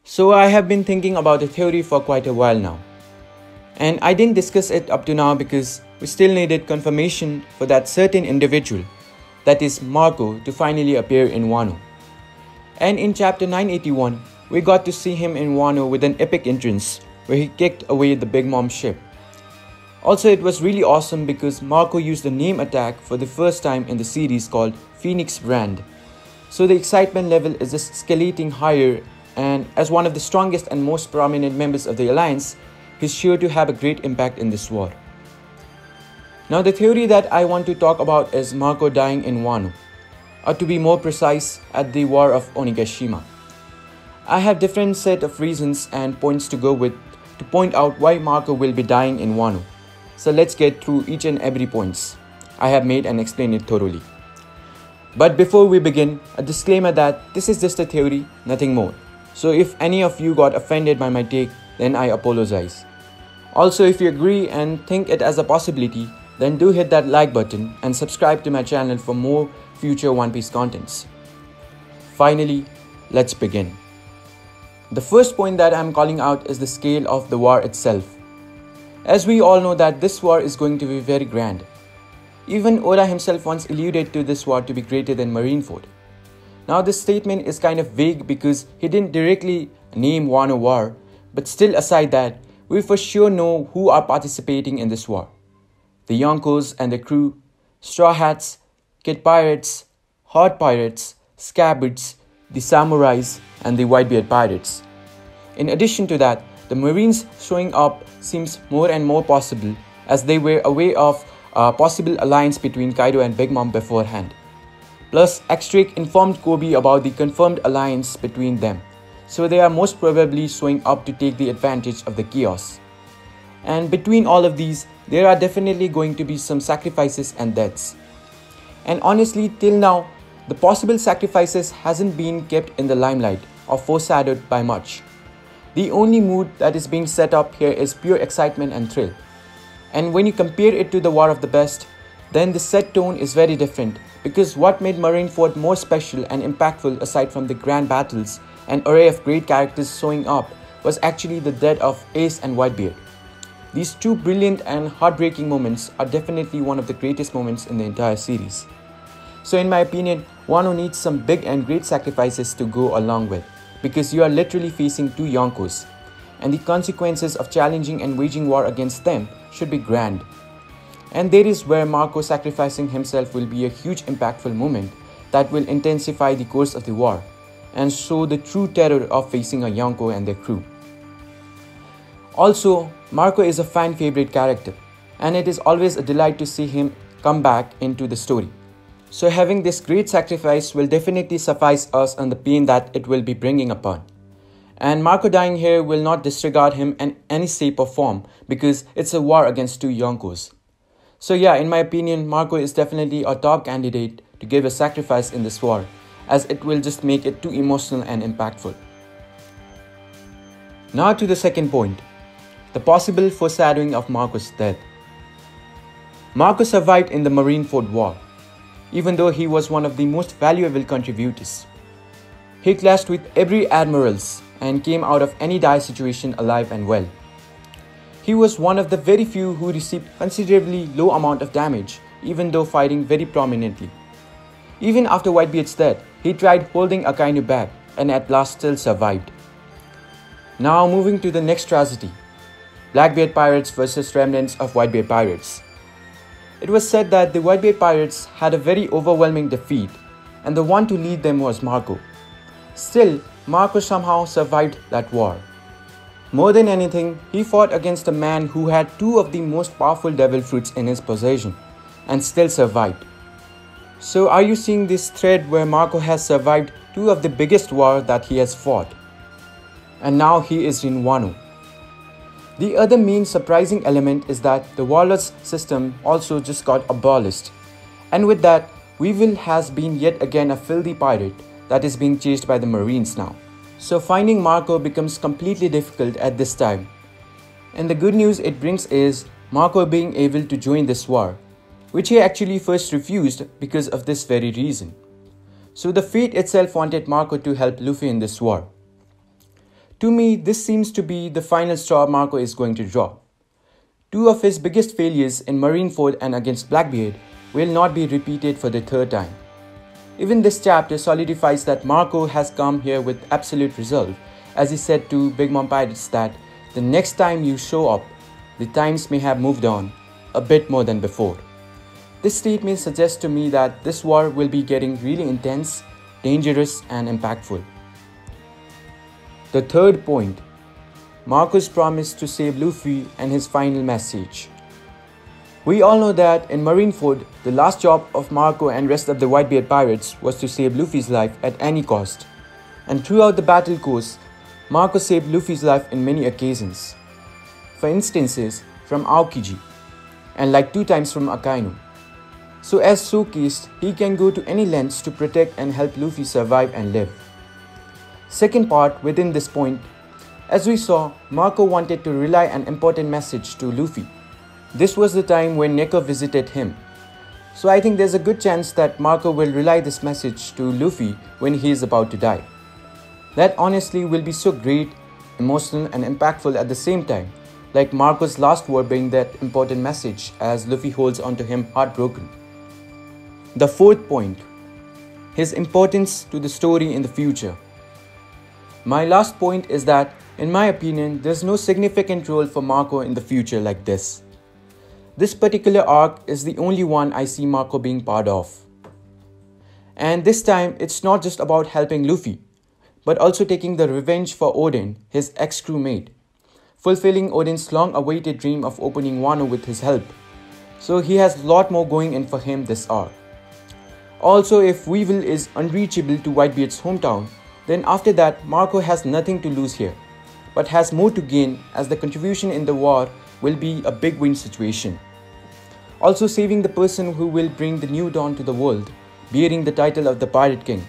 So I have been thinking about the theory for quite a while now. And I didn't discuss it up to now because we still needed confirmation for that certain individual, that is Marco, to finally appear in Wano. And in chapter 981, we got to see him in Wano with an epic entrance where he kicked away the Big Mom ship. Also, it was really awesome because Marco used a name attack for the first time in the series called Phoenix Brand. So the excitement level is just escalating higher, and as one of the strongest and most prominent members of the Alliance, he's sure to have a great impact in this war. Now the theory that I want to talk about is Marco dying in Wano, or to be more precise, at the War of Onigashima. I have different set of reasons and points to go with to point out why Marco will be dying in Wano. So let's get through each and every points I have made and explain it thoroughly. But before we begin, a disclaimer that this is just a theory, nothing more. So if any of you got offended by my take, then I apologize. Also, if you agree and think it as a possibility, then do hit that like button and subscribe to my channel for more future One Piece contents. Finally, let's begin. The first point that I'm calling out is the scale of the war itself. As we all know that this war is going to be very grand. Even Oda himself once alluded to this war to be greater than Marineford. Now this statement is kind of vague because he didn't directly name Wano War, but still aside that, we for sure know who are participating in this war. The Yonkos and the crew, Straw Hats, Kid Pirates, Horde Pirates, Scabbards, the Samurais and the Whitebeard Pirates. In addition to that, the Marines showing up seems more and more possible as they were aware of a possible alliance between Kaido and Big Mom beforehand. Plus, X-Drake informed Koby about the confirmed alliance between them, so they are most probably showing up to take the advantage of the chaos. And between all of these, there are definitely going to be some sacrifices and deaths. And honestly, till now, the possible sacrifices hasn't been kept in the limelight or foreshadowed by much. The only mood that is being set up here is pure excitement and thrill. And when you compare it to the War of the Best, then the set tone is very different because what made Marineford more special and impactful aside from the grand battles and array of great characters showing up was actually the death of Ace and Whitebeard. These two brilliant and heartbreaking moments are definitely one of the greatest moments in the entire series. So in my opinion, Wano needs some big and great sacrifices to go along with because you are literally facing two Yonkos, and the consequences of challenging and waging war against them should be grand. And there is where Marco sacrificing himself will be a huge impactful moment that will intensify the course of the war and show the true terror of facing a Yonko and their crew. Also, Marco is a fan favorite character, and it is always a delight to see him come back into the story. So having this great sacrifice will definitely suffice us on the pain that it will be bringing upon. And Marco dying here will not disregard him in any shape or form because it's a war against two Yonkos. So yeah, in my opinion, Marco is definitely a top candidate to give a sacrifice in this war, as it will just make it too emotional and impactful. Now to the second point, the possible foreshadowing of Marco's death. Marco survived in the Marineford War, even though he was one of the most valuable contributors. He clashed with every admirals and came out of any dire situation alive and well. He was one of the very few who received considerably low amount of damage, even though fighting very prominently. Even after Whitebeard's death, he tried holding Akainu back and at last still survived. Now moving to the next tragedy, Blackbeard Pirates versus remnants of Whitebeard Pirates. It was said that the Whitebeard Pirates had a very overwhelming defeat, and the one to lead them was Marco. Still, Marco somehow survived that war. More than anything, he fought against a man who had two of the most powerful devil fruits in his possession, and still survived. So are you seeing this thread where Marco has survived two of the biggest wars that he has fought? And now he is in Wano. The other main surprising element is that the Warlords system also just got abolished. And with that, Weevil has been yet again a filthy pirate that is being chased by the Marines now. So finding Marco becomes completely difficult at this time. And the good news it brings is Marco being able to join this war, which he actually first refused because of this very reason. So the fate itself wanted Marco to help Luffy in this war. To me, this seems to be the final straw Marco is going to draw. Two of his biggest failures in Marineford and against Blackbeard will not be repeated for the third time. Even this chapter solidifies that Marco has come here with absolute resolve, as he said to Big Mom Pirates that the next time you show up, the times may have moved on a bit more than before. This statement suggests to me that this war will be getting really intense, dangerous and impactful. The third point, Marco's promise to save Luffy and his final message. We all know that in Marineford, the last job of Marco and rest of the Whitebeard pirates was to save Luffy's life at any cost. And throughout the battle course, Marco saved Luffy's life in many occasions. For instances, from Aokiji, and like 2 times from Akainu. So as showcased, he can go to any lengths to protect and help Luffy survive and live. Second part within this point, as we saw, Marco wanted to relay an important message to Luffy. This was the time when Neko visited him. So I think there's a good chance that Marco will relay this message to Luffy when he is about to die. That honestly will be so great, emotional and impactful at the same time, like Marco's last word being that important message as Luffy holds onto him heartbroken. The fourth point, his importance to the story in the future. My last point is that, in my opinion, there's no significant role for Marco in the future like this. This particular arc is the only one I see Marco being part of. And this time, it's not just about helping Luffy, but also taking the revenge for Oden, his ex-crewmate, fulfilling Oden's long-awaited dream of opening Wano with his help. So he has a lot more going in for him this arc. Also, if Weevil is unreachable to Whitebeard's hometown, then after that, Marco has nothing to lose here, but has more to gain as the contribution in the war will be a big win situation. Also saving the person who will bring the new dawn to the world, bearing the title of the Pirate King.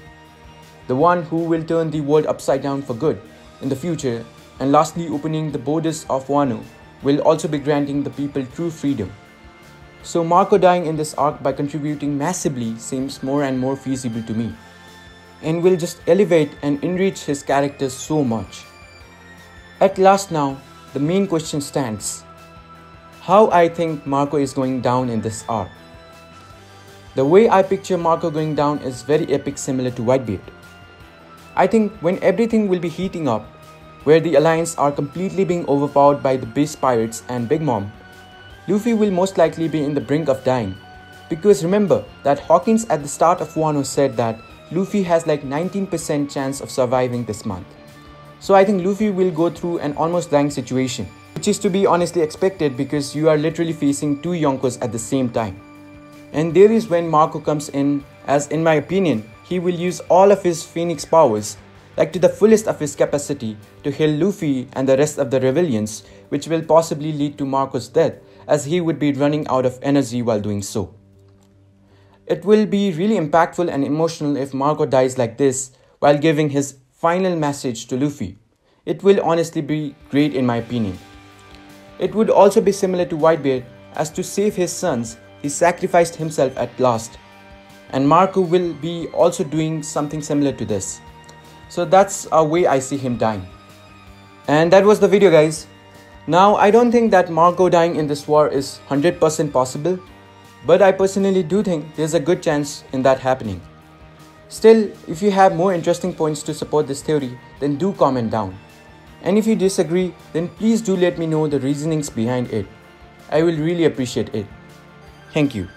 The one who will turn the world upside down for good in the future, and lastly opening the borders of Wano will also be granting the people true freedom. So Marco dying in this arc by contributing massively seems more and more feasible to me, and will just elevate and enrich his character so much. At last now, the main question stands. How I think Marco is going down in this arc. The way I picture Marco going down is very epic, similar to Whitebeard. I think when everything will be heating up, where the Alliance are completely being overpowered by the Beast Pirates and Big Mom, Luffy will most likely be in the brink of dying. Because remember that Hawkins at the start of Wano said that Luffy has like 19% chance of surviving this month. So I think Luffy will go through an almost dying situation, which is to be honestly expected because you are literally facing 2 Yonkos at the same time. And there is when Marco comes in, as in my opinion, he will use all of his Phoenix powers, like to the fullest of his capacity, to heal Luffy and the rest of the rebellions, which will possibly lead to Marco's death, as he would be running out of energy while doing so. It will be really impactful and emotional if Marco dies like this while giving his final message to Luffy. It will honestly be great in my opinion. It would also be similar to Whitebeard, as to save his sons, he sacrificed himself at last. And Marco will be also doing something similar to this. So that's a way I see him dying. And that was the video, guys. Now I don't think that Marco dying in this war is 100% possible, but I personally do think there's a good chance in that happening. Still, if you have more interesting points to support this theory, then do comment down. And if you disagree, then please do let me know the reasonings behind it. I will really appreciate it. Thank you.